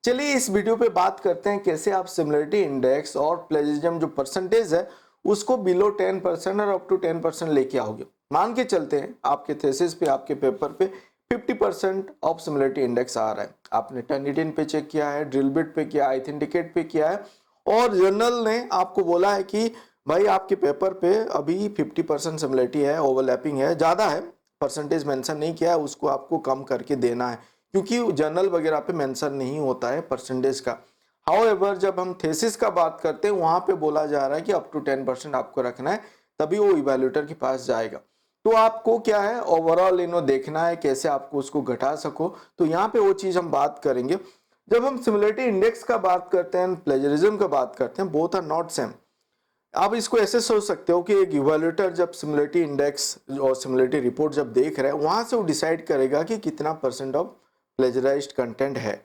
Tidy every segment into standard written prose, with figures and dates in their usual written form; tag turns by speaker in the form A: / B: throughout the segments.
A: चलिए इस वीडियो पे बात करते हैं कैसे आप सिमिलरिटी इंडेक्स और प्लेजरिज्म जो परसेंटेज है उसको बिलो 10% और अप टू 10% लेके आओगे। मान के चलते हैं आपके थेसिस पे, आपके पेपर पे 50% ऑफ सिमिलरिटी इंडेक्स आ रहा है। आपने टर्निटिन पे चेक किया है, ड्रिल बिट पे किया है, ऑथेंटिकेट पे किया है और जर्नल ने आपको बोला है कि भाई आपके पेपर पे अभी 50% सिमिलरिटी है, ओवरलैपिंग है, ज़्यादा है, परसेंटेज मेंशन नहीं किया है, उसको आपको कम करके देना है क्योंकि जर्नल वगैरह पे मेंशन नहीं होता है परसेंटेज का। हाउएवर जब हम थेसिस का बात करते हैं वहां पे बोला जा रहा है कि अप टू 10% आपको रखना है, तभी वो इवैल्यूएटर के पास जाएगा। तो आपको क्या है ओवरऑल देखना है कैसे आपको उसको घटा सको। तो यहाँ पे वो चीज हम बात करेंगे। जब हम सिमिलरिटी इंडेक्स का बात करते हैं, प्लेजरिज्म का बात करते हैं, बोथ आर नॉट सेम। आप इसको ऐसे सोच सकते हो कि एक इवैल्यूएटर जब सिमिलरिटी इंडेक्स और सिमिलरिटी रिपोर्ट जब देख रहा है वहां से वो डिसाइड करेगा कि कितना परसेंट ऑफ प्लेजराइज्ड कंटेंट है,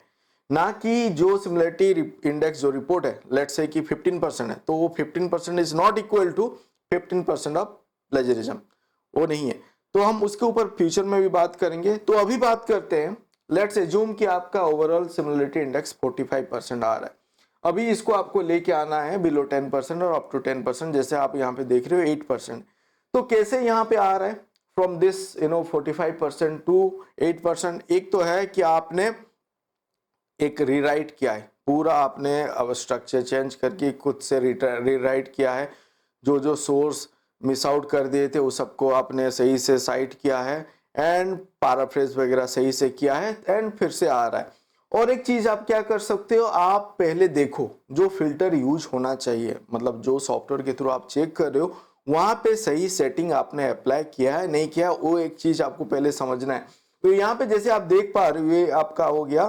A: ना कि जो सिमिलरिटी इंडेक्स जो रिपोर्ट है लेट्स से कि 15% है तो वो 15% is not equal to 15% of plagiarism, वो नहीं है। तो हम उसके ऊपर फ्यूचर में भी बात करेंगे। तो अभी बात करते हैं, लेट्स एज्यूम कि आपका ओवरऑल सिमिलरिटी इंडेक्स 45% आ रहा है। अभी इसको आपको लेके आना है बिलो 10% और अप टू 10%, जैसे आप यहाँ पे देख रहे हो 8%। तो कैसे यहाँ पे आ रहा है फ्रॉम दिस 45% टू 8%? एक तो है कि आपने एक रीराइट किया है, पूरा आपने अब स्ट्रक्चर चेंज करके खुद से रीराइट किया है, जो जो सोर्स मिस आउट कर दिए थे वो सबको आपने सही से साइट किया है एंड पैराफ्रेज वगैरह सही से किया है एंड फिर से आ रहा है। और एक चीज आप क्या कर सकते हो, आप पहले देखो जो फिल्टर यूज होना चाहिए, मतलब जो सॉफ्टवेयर के थ्रू आप चेक कर रहे हो वहां पे सही सेटिंग आपने अप्लाई किया है नहीं किया, वो एक चीज आपको पहले समझना है। तो यहाँ पे जैसे आप देख पा रहे हो ये आपका हो गया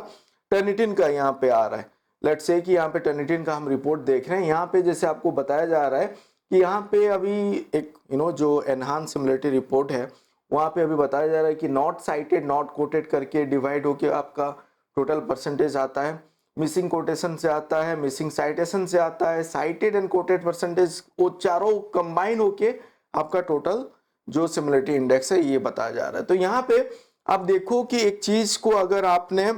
A: टर्निटिन का, यहाँ पे आ रहा है। लेट्स से कि यहाँ पे टर्निटिन का हम रिपोर्ट देख रहे हैं, यहाँ पे जैसे आपको बताया जा रहा है कि यहाँ पे अभी एक जो एनहांस सिमिलरिटी रिपोर्ट है वहाँ पे अभी बताया जा रहा है कि नॉट साइटेड नॉट कोटेड करके डिवाइड होके आपका टोटल परसेंटेज आता है, मिसिंग कोटेशन से आता है, मिसिंग साइटेशन से आता है, साइटेड एंड कोटेड परसेंटेज, वो चारों कंबाइन होके आपका टोटल जो सिमिलरिटी इंडेक्स है ये बताया जा रहा है। तो यहाँ पे आप देखो कि एक चीज को अगर आपने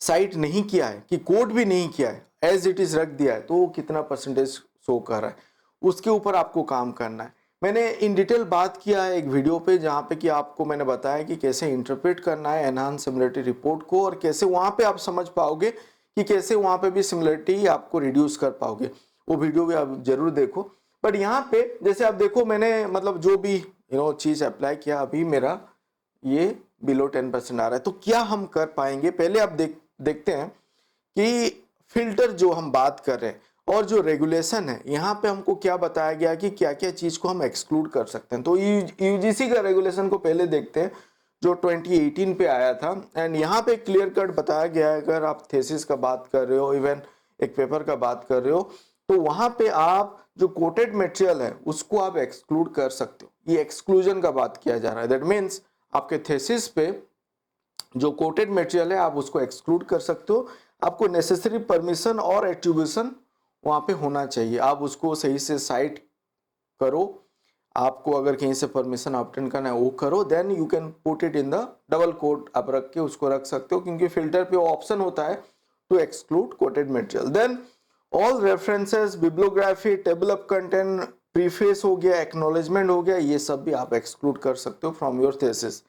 A: साइट नहीं किया है कि कोड भी नहीं किया है, एज इट इज रख दिया है, तो वो कितना परसेंटेज शो कर रहा है उसके ऊपर आपको काम करना है। मैंने इन डिटेल बात किया है एक वीडियो पे जहाँ पे कि आपको मैंने बताया कि कैसे इंटरप्रेट करना है एनहांस सिमिलरिटी रिपोर्ट को और कैसे वहाँ पे आप समझ पाओगे कि कैसे वहाँ पे भी सिमिलरिटी आपको रिड्यूस कर पाओगे। वो वीडियो भी आप जरूर देखो। बट यहाँ पे जैसे आप देखो मैंने मतलब जो भी चीज़ अप्लाई किया, अभी मेरा ये बिलो 10% आ रहा है। तो क्या हम कर पाएंगे, पहले आप देखते हैं कि फिल्टर जो हम बात कर रहे हैं और जो रेगुलेशन है यहाँ पे हमको क्या बताया गया कि क्या क्या चीज को हम एक्सक्लूड कर सकते हैं। तो यूजीसी का रेगुलेशन को पहले देखते हैं जो 2018 पे आया था एंड यहाँ पे क्लियर कट बताया गया है, अगर आप थेसिस का बात कर रहे हो, इवन एक पेपर का बात कर रहे हो, तो वहां पे आप जो कोटेड मटेरियल है उसको आप एक्सक्लूड कर सकते हो। ये एक्सक्लूजन का बात किया जा रहा है। दैट मीन्स आपके थेसिस पे जो कोटेड मटेरियल है आप उसको एक्सक्लूड कर सकते हो। आपको नेसेसरी परमिशन और एट्रीब्यूशन वहां पे होना चाहिए, आप उसको सही से साइट करो। आपको अगर कहीं से परमिशन ऑब्टेन करना है वो करो, then you can put it in the double quote, आप रख के उसको रख सकते हो क्योंकि फिल्टर पे ऑप्शन होता है to exclude quoted material. Then all references, bibliography, table of content, preface हो गया, एक्नॉलेजमेंट हो गया, ये सब भी आप एक्सक्लूड कर सकते हो फ्रॉम योर थेसिस।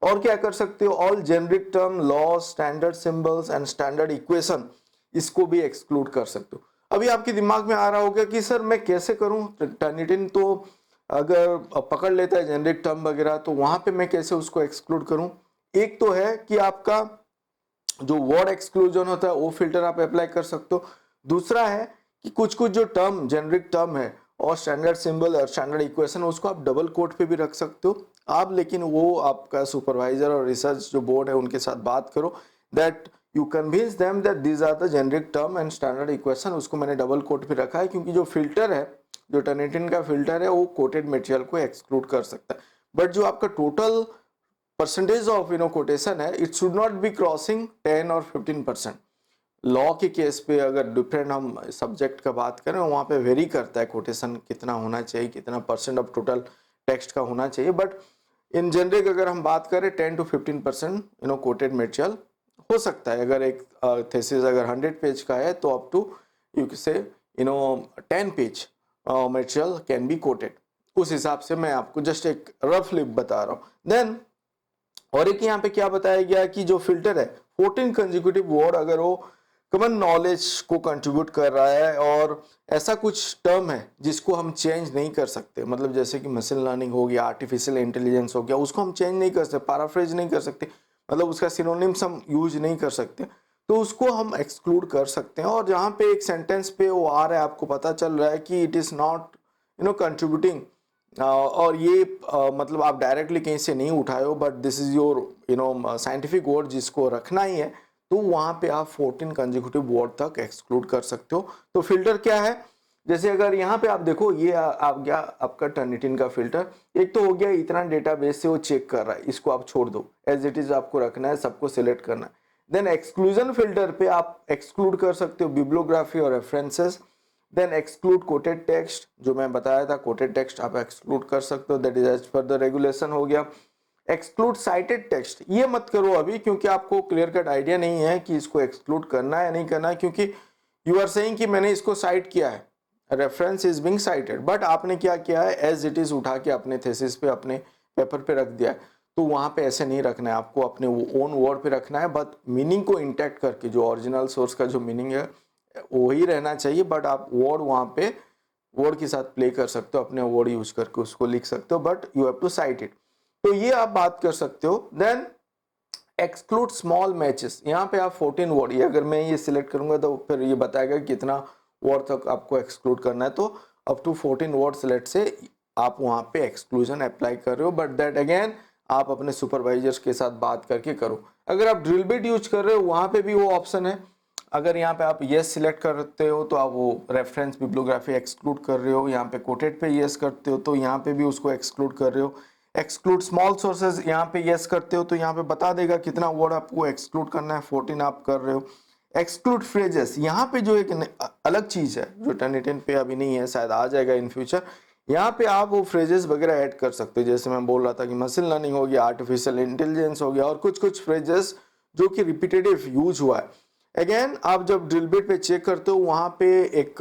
A: और क्या कर सकते हो, all generic term, law, standard symbols and standard equation, इसको भी एक्सक्लूड कर सकते हो। अभी आपके दिमाग में आ रहा होगा कि सर मैं कैसे करूं, टर्निटिन तो अगर पकड़ लेता है जेनरिक टर्म वगैरह, तो वहां पे मैं कैसे उसको एक्सक्लूड करूं? एक तो है कि आपका जो वर्ड एक्सक्लूजन होता है वो फिल्टर आप अप्लाई कर सकते हो। दूसरा है कि कुछ कुछ जो टर्म जेनरिक टर्म है और स्टैंडर्ड सिंबल और स्टैंडर्ड इक्वेशन उसको आप डबल कोट पे भी रख सकते हो आप, लेकिन वो आपका सुपरवाइजर और रिसर्च जो बोर्ड है उनके साथ बात करो that you convince them that these are the generic term and standard equation. उसको मैंने डबल कोट पे रखा है क्योंकि जो फिल्टर है, जो टर्निटिन का फिल्टर है, वो कोटेड मटेरियल को एक्सक्लूड कर सकता है। बट जो आपका टोटल परसेंटेज ऑफ कोटेशन है, it should not be crossing 10 और 15%। लॉ के केस पे अगर डिफरेंट हम सब्जेक्ट का बात करें वहाँ पे वेरी करता है कोटेशन कितना होना चाहिए, कितना परसेंट ऑफ टोटल टेक्स्ट का होना चाहिए। बट इन जनरिक अगर हम बात करें 10 to 15% कोटेड मटेरियल हो सकता है अगर एक थीसिस अगर 100 पेज का है तो अप टू यू से 10 page material can be coated. उस हिसाब से मैं आपको जस्ट एक रफली बता रहा हूँ। देन और एक यहाँ पे क्या बताया गया कि जो फिल्टर है 14 कंसेक्यूटिव वर्ड अगर वो कॉमन नॉलेज को कंट्रीब्यूट कर रहा है और ऐसा कुछ टर्म है जिसको हम चेंज नहीं कर सकते, मतलब जैसे कि मशीन लर्निंग हो गया, आर्टिफिशियल इंटेलिजेंस हो गया, उसको हम चेंज नहीं कर सकते, पैराफ्रेज नहीं कर सकते, मतलब उसका सिनोनिम्स हम यूज नहीं कर सकते, तो उसको हम एक्सक्लूड कर सकते हैं। और जहाँ पे एक सेंटेंस पे वो आ रहा है आपको पता चल रहा है कि इट इज़ नॉट कंट्रीब्यूटिंग और ये मतलब आप डायरेक्टली कहीं से नहीं उठाए हो but this is your scientific word जिसको रखना ही है, तो वहाँ पे आप 14 कंसेक्यूटिव वर्ड तक एक्सक्लूड कर सकते हो। तो फिल्टर क्या है, जैसे अगर यहाँ पे आप देखो ये आप गया आपका टर्निटिन का फिल्टर, एक तो हो गया इतना डेटाबेस से वो चेक कर रहा है, इसको आप छोड़ दो, एज इट इज आपको रखना है, सबको सिलेक्ट करना है। देन एक्सक्लूजन फिल्टर पे आप एक्सक्लूड कर सकते हो बिब्लियोग्राफी और references. Then exclude quoted text, जो मैं बताया था कोटेड टेक्स्ट आप एक्सक्लूड कर सकते हो, that is as per the regulation हो गया। एक्सक्लूड साइटेड टेक्स्ट ये मत करो अभी, क्योंकि आपको क्लियर कट आइडिया नहीं है कि इसको एक्सक्लूड करना है या नहीं करना है, क्योंकि यू आर सेइंग कि मैंने इसको साइट किया है, reference is being cited, but आपने क्या किया है एज इट इज उठा के अपने थीसिस पे अपने पेपर पे रख दिया है, तो वहां पे ऐसे नहीं रखना है, आपको अपने ओन वर्ड पे रखना है, बट मीनिंग को इंटैक्ट करके जो ओरिजिनल सोर्स का जो मीनिंग है वही रहना चाहिए, बट आप वर्ड वहां पे वर्ड के साथ प्ले कर सकते हो, अपने वर्ड यूज करके उसको लिख सकते हो, but you have to cite it, तो ये आप बात कर सकते हो। देन एक्सक्लूड स्मॉल मैचेस, यहाँ पे आप 14 वर्ड, ये अगर मैं ये सिलेक्ट करूंगा तो फिर ये बताएगा कितना वर्ड तक आपको एक्सक्लूड करना है, तो अप टू 14 वर्ड्स लेट से आप वहाँ पे एक्सक्लूजन अप्लाई कर रहे हो, बट दैट अगेन आप अपने सुपरवाइजर्स के साथ बात करके करो। अगर आप ड्रिल बिट यूज कर रहे हो वहाँ पे भी वो ऑप्शन है, अगर यहाँ पे आप येस सिलेक्ट करते हो तो आप वो रेफरेंस बिब्लियोग्राफी एक्सक्लूड कर रहे हो, यहाँ पे कोटेड पे येस करते हो तो यहाँ पे भी उसको एक्सक्लूड कर रहे हो। एक्सक्लूड स्मॉल सोर्सेज यहाँ पे येस करते हो तो यहाँ पे बता देगा कितना वर्ड आपको एक्सक्लूड करना है, 14 आप कर रहे हो। एक्सक्लूड फ्रेजेस, यहाँ पे जो एक अलग चीज है जो टर्निटिन पे अभी नहीं है, शायद आ जाएगा इन फ्यूचर, यहाँ पे आप वो फ्रेजेस वगैरह ऐड कर सकते हो, जैसे मैं बोल रहा था कि मशीन लर्निंग हो गया, आर्टिफिशियल इंटेलिजेंस हो गया, और कुछ फ्रेजेस जो कि रिपीटेटिव यूज हुआ है। अगेन आप जब ड्रिल बिट पे चेक करते हो वहाँ पे एक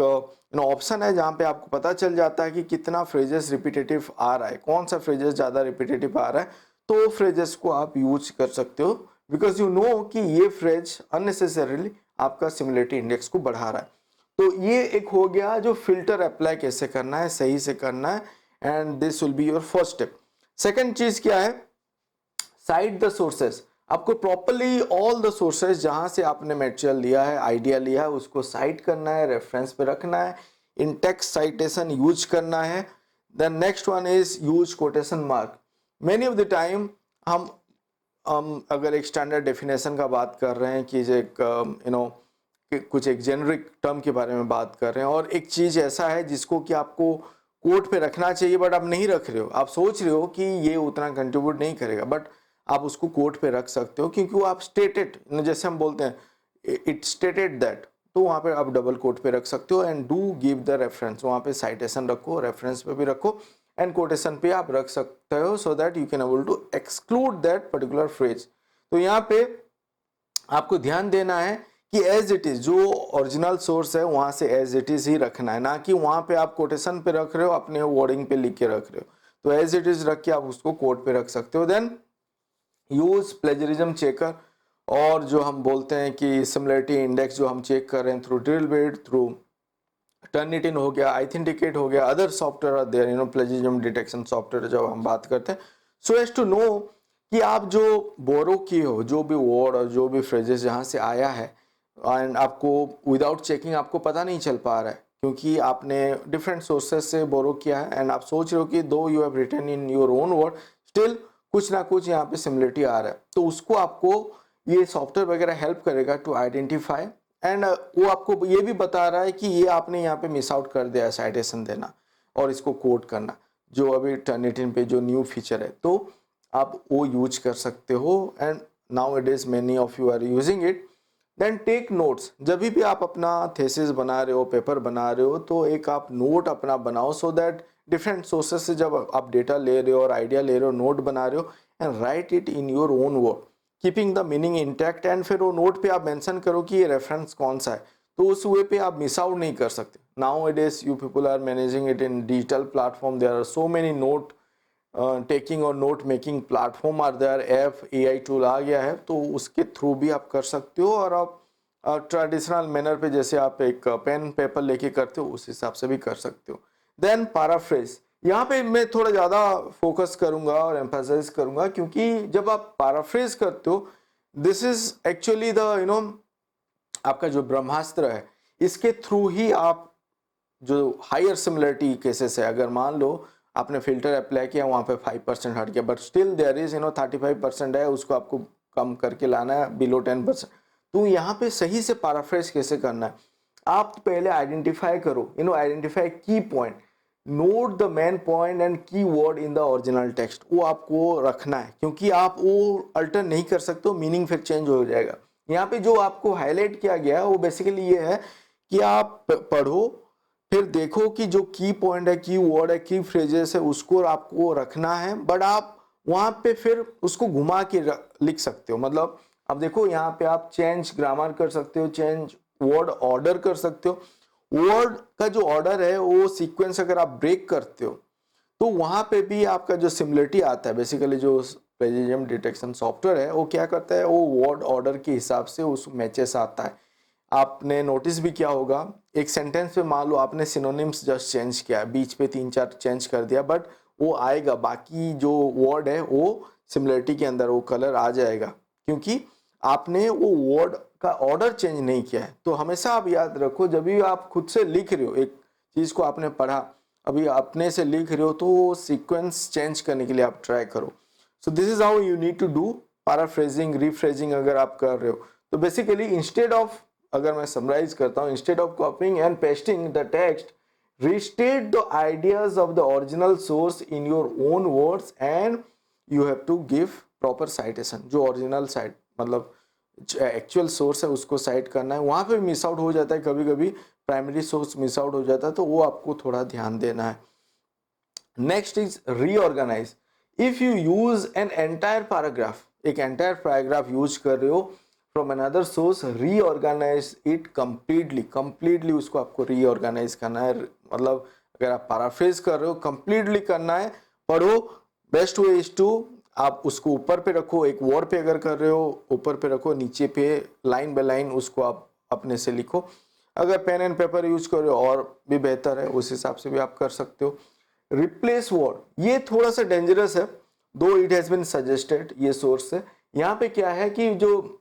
A: ऑप्शन है जहाँ पे आपको पता चल जाता है कि कितना फ्रेजेस रिपीटेटिव आ रहा है, कौन सा फ्रेजेस ज़्यादा रिपीटेटिव आ रहा है, तो फ्रेजेस को आप यूज कर सकते हो, बिकॉज यू नो कि ये फ्रेज अननेसेसरीली आपका सिमिलरिटी इंडेक्स को बढ़ा रहा है। तो ये एक हो गया जो फिल्टर अप्लाई कैसे करना है, सही से करना है, and this will be your first step. Second चीज क्या है, साइट द सोर्सेस, आपको प्रॉपरली ऑल द सोर्सेज जहां से आपने मटेरियल लिया है, आइडिया लिया है, उसको साइट करना है, रेफरेंस पे रखना है, इन टेक्स्ट साइटेशन यूज करना है। Then next one is use quotation mark. Many of the time हम अगर एक स्टैंडर्ड डेफिनेशन का बात कर रहे हैं कि एक कुछ एक जेनरिक टर्म के बारे में बात कर रहे हैं, और एक चीज ऐसा है जिसको कि आपको कोट पे रखना चाहिए बट आप नहीं रख रहे हो, आप सोच रहे हो कि ये उतना कंट्रीब्यूट नहीं करेगा, बट आप उसको कोट पे रख सकते हो क्योंकि वो आप स्टेटेड, जैसे हम बोलते हैं इट स्टेटेड दैट, तो वहाँ पे आप डबल कोट पे रख सकते हो, and do give the reference, वहाँ पे साइटेशन रखो, रेफरेंस पे भी रखो, एंड कोटेशन पे आप रख सकते हो, so that you can able to exclude that particular phrase. तो यहाँ पे आपको ध्यान देना है कि एज इट इज जो ओरिजिनल सोर्स है वहाँ से एज इट इज ही रखना है, ना कि वहाँ पे आप कोटेशन पे रख रहे हो, अपने वर्डिंग पे लिख के रख रहे हो, तो एज इट इज रख के आप उसको कोट पे रख सकते हो। देन यूज प्लेजरिज्म चेकर, और जो हम बोलते हैं कि सिमिलरिटी इंडेक्स जो हम चेक कर रहे हैं through drill bit, through Turnitin हो गया, आइथेंटिकेट हो गया, other software are there, plagiarism detection software जब हम बात करते हैं, सो एज टू नो कि आप जो बोरो किए हो, जो भी वर्ड और जो भी फ्रेजेस जहाँ से आया है, एंड आपको विदाउट चेकिंग आपको पता नहीं चल पा रहा है क्योंकि आपने डिफरेंट सोर्सेस से बोरो किया है, एंड आप सोच रहे हो कि though you have written in your own word, still कुछ ना कुछ यहाँ पे सिमिलरिटी आ रहा है, तो उसको आपको ये सॉफ्टवेयर वगैरह हेल्प करेगा टू आइडेंटिफाई, एंड वो आपको ये भी बता रहा है कि ये आपने यहाँ पे मिस आउट कर दिया है साइटेशन देना और इसको कोट करना, जो अभी टर्निटिन पे जो न्यू फीचर है, तो आप वो यूज कर सकते हो, and now it is many of you are using it. Then take notes, जब भी आप अपना थीसिस बना रहे हो, पेपर बना रहे हो, तो एक आप नोट अपना बनाओ, सो दैट डिफरेंट सोर्सेज से जब आप डेटा ले रहे हो और आइडिया ले रहे हो, नोट बना रहे हो, and right it in your own word, keeping the meaning intact, and फिर वो नोट पे आप मेंशन करो कि ये रेफरेंस कौन सा है, तो उस वे पे आप मिस आउट नहीं कर सकते. Now it is you people are managing it in digital platform, there are so many note taking और note making platform are there, app AI tool आ गया है, तो उसके थ्रू भी आप कर सकते हो. और आप ट्रेडिशनल मैनर पे जैसे आप एक पेन पेपर लेके करते हो उस हिसाब से भी कर सकते हो. देन पैराफ्रेज, यहाँ पे मैं थोड़ा ज़्यादा फोकस करूंगा और एम्फसाइज करूंगा, क्योंकि जब आप पैराफ्रेज करते हो, दिस इज एक्चुअली द आपका जो ब्रह्मास्त्र है, इसके थ्रू ही आप जो हायर सिमिलरिटी केसेस है, अगर मान लो आपने फिल्टर अप्लाई किया वहाँ पे 5% हट गया, बट स्टिल देयर इज 35% है, उसको आपको कम करके लाना है बिलो 10%. तो यहाँ पे सही से पैराफ्रेज कैसे करना है, आप पहले आइडेंटिफाई करो, identify key point, note the main point and key word in the original text, वो आपको रखना है, क्योंकि आप वो अल्टर नहीं कर सकते हो, मीनिंग फिर चेंज हो जाएगा. यहाँ पे जो आपको हाईलाइट किया गया है वो बेसिकली ये है कि आप पढ़ो, फिर देखो कि जो की पॉइंट है, की वर्ड है, की फ्रेजेस है, उसको आपको रखना है, बट आप वहां पे फिर उसको घुमा के लिख सकते हो. मतलब अब देखो यहाँ पे आप चेंज ग्रामर कर सकते हो, चेंज वर्ड ऑर्डर कर सकते हो. वर्ड का जो ऑर्डर है वो सीक्वेंस अगर आप ब्रेक करते हो तो वहां पे भी आपका जो सिमिलरिटी आता है, बेसिकली जो प्लेजियरिज्म डिटेक्शन सॉफ्टवेयर है वो क्या करता है, वो वर्ड ऑर्डर के हिसाब से उस मैचेस आता है. आपने नोटिस भी किया होगा, एक सेंटेंस पे मान लो आपने सिनोनिम्स जस्ट चेंज किया, बीच पे 3-4 चेंज कर दिया, बट वो आएगा, बाकी जो वर्ड है वो सिमिलरिटी के अंदर वो कलर आ जाएगा, क्योंकि आपने वो वर्ड का ऑर्डर चेंज नहीं किया है. तो हमेशा आप याद रखो, जब भी आप खुद से लिख रहे हो, एक चीज को आपने पढ़ा, अभी अपने से लिख रहे हो, तो सीक्वेंस चेंज करने के लिए आप ट्राई करो. So this is how you need to do paraphrasing, rephrasing अगर आप कर रहे हो. तो बेसिकली इंस्टेड ऑफ, अगर मैं समराइज करता हूँ, instead of कॉपिंग and pasting the text, restate the ideas of the original source in your own words and you have to give proper citation. जो ओरिजिनल साइट मतलब एक्चुअल सोर्स है उसको site करना है. वहाँ पे मिस आउट हो जाता है, कभी कभी प्राइमरी सोर्स मिस आउट हो जाता है, तो वो आपको थोड़ा ध्यान देना है. Next is reorganize. If you use an entire paragraph, एक एंटायर पैराग्राफ यूज कर रहे हो from another source, reorganize it completely उसको आपको रीऑर्गेनाइज करना है. मतलब अगर आप पैराफ्रेज कर रहे हो, कंप्लीटली करना है. पढ़ो, बेस्ट वे इज टू आप उसको ऊपर पे रखो, एक वर्ड पे अगर कर रहे हो ऊपर पे रखो, नीचे पे लाइन बाय लाइन उसको आप अपने से लिखो. अगर पेन एंड पेपर यूज कर रहे हो और भी बेहतर है, उस हिसाब से भी आप कर सकते हो. रिप्लेस वर्ड, ये थोड़ा सा डेंजरस है, दो इट हैज बीन सजेस्टेड, ये सोर्स से. यहाँ पे क्या है कि जो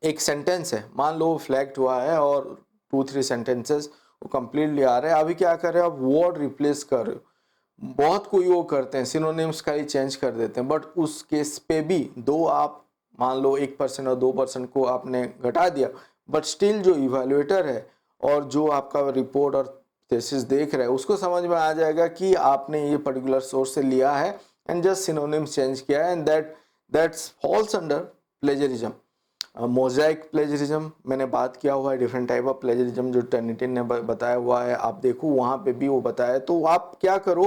A: एक सेंटेंस है, मान लो फ्लैग्ड हुआ है और 2-3 सेंटेंसेस वो कंप्लीटली आ रहे हैं, अभी क्या कर रहे हो आप, वर्ड रिप्लेस कर रहे हो. बहुत कोई वो करते हैं, सिनोनिम्स का ही चेंज कर देते हैं, बट उस केस पे भी दो आप मान लो 1% और 2% को आपने घटा दिया, बट स्टिल जो इवेल्युएटर है और जो आपका रिपोर्ट और थीसिस देख रहा है उसको समझ में आ जाएगा कि आपने ये पर्टिकुलर सोर्स से लिया है एंड जस्ट सिनोनिम्स चेंज किया है, and that's falls under plagiarism. Mosaic plagiarism मैंने बात किया हुआ है, डिफरेंट टाइप ऑफ प्लेजरिज्म जो टर्निटिन ने बताया हुआ है, आप देखो वहाँ पे भी वो बताया है. तो आप क्या करो,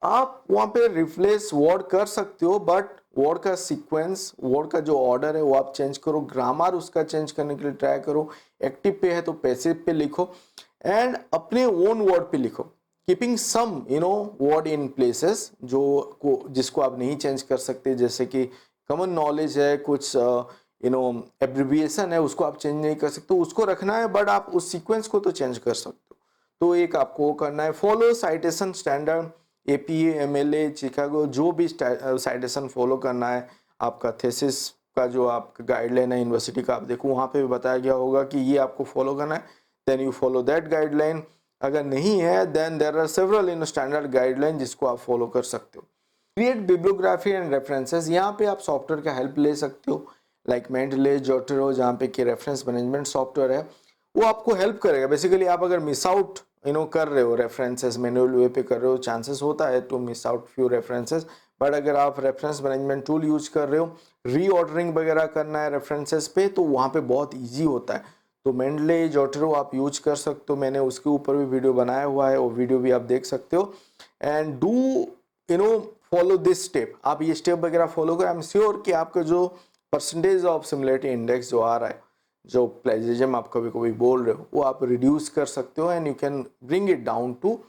A: आप वहाँ पे रिप्लेस वर्ड कर सकते हो, बट वर्ड का सीक्वेंस, वर्ड का जो ऑर्डर है वो आप चेंज करो, ग्रामर उसका चेंज करने के लिए ट्राई करो. एक्टिव पे है तो पैसिव पे लिखो, एंड अपने ओन वर्ड पे लिखो, keeping some word in places जो जिसको आप नहीं चेंज कर सकते, जैसे कि कॉमन नॉलेज है, कुछ एब्रिविएशन है, उसको आप चेंज नहीं कर सकते, उसको रखना है, बट आप उस सीक्वेंस को तो चेंज कर सकते हो. तो एक आपको करना है. Follow citation standard, APA, MLA, Chicago, जो भी साइटेशन फॉलो करना है. आपका थीसिस का जो आपका गाइडलाइन है यूनिवर्सिटी का, आप देखो वहाँ पे भी बताया गया होगा कि ये आपको फॉलो करना है, then you follow that guideline. अगर नहीं है then there are several standard guideline जिसको आप फॉलो कर सकते हो. क्रिएट बिब्लियोग्राफी एंड रेफरेंसेस, यहाँ पे आप सॉफ्टवेयर का हेल्प ले सकते हो, लाइक मेंडले, जोटेरो, जहाँ पे कि रेफरेंस मैनेजमेंट सॉफ्टवेयर है, वो आपको हेल्प करेगा. बेसिकली आप अगर मिस आउट कर रहे हो रेफरेंसेस, मैनुअल वे पे कर रहे हो, चांसेस होता है to miss out few references, but अगर आप रेफरेंस मैनेजमेंट टूल यूज कर रहे हो, रीऑर्डरिंग वगैरह करना है रेफरेंसेस पे, तो वहाँ पे बहुत ईजी होता है. तो मेंडले, जोटेरो आप यूज कर सकते हो, मैंने उसके ऊपर भी वीडियो बनाया हुआ है, वो वीडियो भी आप देख सकते हो. And do follow this step, आप ये स्टेप वगैरह फॉलो करें. आई एम श्योर कि आपका जो परसेंटेज ऑफ सिमिलरिटी इंडेक्स जो आ रहा है, जो प्लेजरिज्म आप कभी कभी बोल रहे हो, वो आप रिड्यूस कर सकते हो and you can bring it down to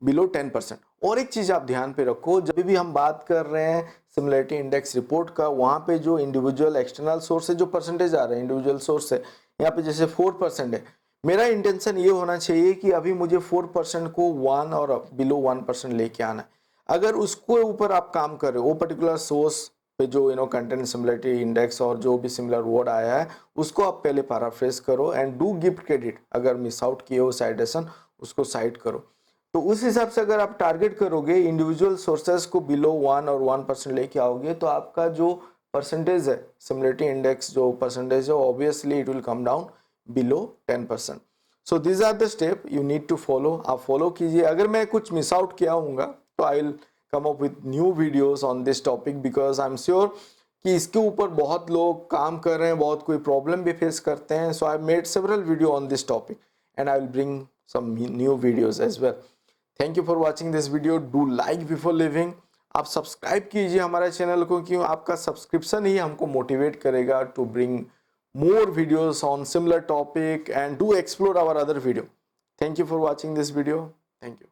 A: below 10%। और एक चीज़ आप ध्यान पे रखो, जब भी हम बात कर रहे हैं सिमिलरिटी इंडेक्स रिपोर्ट का, वहाँ पे जो इंडिविजुअल एक्सटर्नल सोर्स से जो परसेंटेज आ रहे हैं इंडिविजुअल सोर्स से, यहाँ पे जैसे 4% है, मेरा इंटेंशन ये होना चाहिए कि अभी मुझे 4% को 1 और बिलो 1% लेके आना है। अगर उसको ऊपर आप काम कर रहे हो, वो पर्टिकुलर सोर्स पे जो कंटेंट सिमिलरिटी इंडेक्स और जो भी सिमिलर वर्ड आया है उसको आप पहले पैराफ्रेज करो एंड डू गिव क्रेडिट। अगर मिस आउट किए हो साइटेशन, उसको साइट करो। तो उस हिसाब से अगर आप टारगेट करोगे इंडिविजुअल सोर्सेस को बिलो 1 और 1% लेके आओगे, तो आपका जो परसेंटेज है सिमिलरिटी इंडेक्स जो परसेंटेज है, obviously it will come down below 10%। So these are the step you need to follow. आप फॉलो कीजिए। अगर मैं कुछ मिस आउट किया हूँगा तो I will come up with new videos on this topic, because I am sure कि इसके ऊपर बहुत लोग काम कर रहे हैं, बहुत कोई प्रॉब्लम भी फेस करते हैं। So I made several video on this topic and I will bring some new videos as well. Thank you for watching this video. Do like before leaving. आप सब्सक्राइब कीजिए हमारे चैनल को, क्यों आपका subscription ही हमको motivate करेगा to bring more videos on similar topic and do explore our other video. Thank you for watching this video. Thank you.